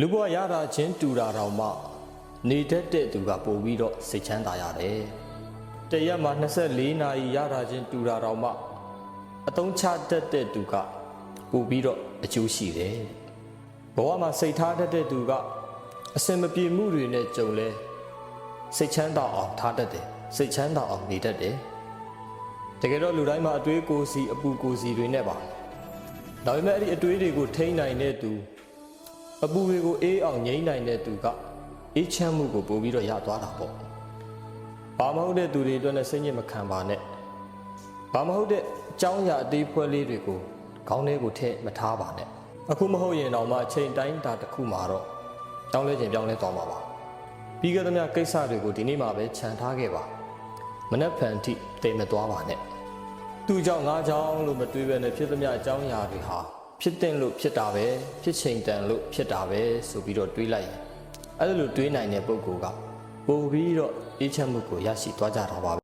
လူဘဝရတာချင်းတူတာတောင်မှနေတတ်တဲ့သူကပို့ပြီးတော့စိတ်ချမ်းသာရတယ်။တရက်မှာ24နာရီရတာချင်းတူတာတောင်မှအသုံးချတတ်တဲ့သူကပို့ပြီးတော့အကျိုးရှိတယ်။ဘဝမှာစိတ်ထားတတ်တဲ့သူကအစင်မပြေမှုတွေနဲ့ကြုံလဲစိတ်ချမ်းသာအောင်ထားတတ်တယ်။စိတ်ချမ်းသာအောင်နေတတ်တယ်။တကယ်တော့လူတိုင်းမှာအတွေးကိုယ်စီအပူကိုယ်စီတွေနဲ့ပါ။ဒါပေမဲ့အဲ့ဒီအတွေးတွေကိုထိန်းနိုင်တဲ့သူအပူတွေကိုအေးအောင်ငြိမ်းနိုင်တဲ့သူကအေးချမ်းမှုကိုပို့ပြီးတော့ရသွားတာပေါ့။ဘာမဟုတ်တဲ့သူတွေအတွက်နဲ့စိတ်ညစ်မခံပါနဲ့။ဘာမဟုတ်တဲ့အကြောင်းအရာအသေးဖွဲလေးတွေကိုခေါင်းထဲကိုထည့်မထားပါနဲ့။အခုမဟုတ်ရင်တော့မှအချိန်တိုင်းတာတစ်ခုမှာတော့ကြောင်းလဲခြင်းပြောင်းလဲသွားမှာပါ။ပြီးခဲ့သမျှကိစ္စတွေကိုဒီနေ့မှပဲခြံထားခဲ့ပါ။မနှက်ဖန်ထိတိမ်မသွားပါနဲ့။သူ့ကြောင့်ငါကြောင့်လို့မတွေးပဲနဲ့ဖြစ်သမျှအကြောင်းအရာတွေဟာဖြစ်တဲ့လို့ဖြစ်တာပဲဖြစ်ချိန်တန်လို့ဖြစ်တာပဲဆိုပြီးတော့တွေးလိုက်ရင်အဲ့လိုတွေးနိုင်တဲ့ပုဂ္ဂိုလ်ကပို့ပြီးတော့အေးချမ်းမှုကိုရရှိသွားကြတာပါ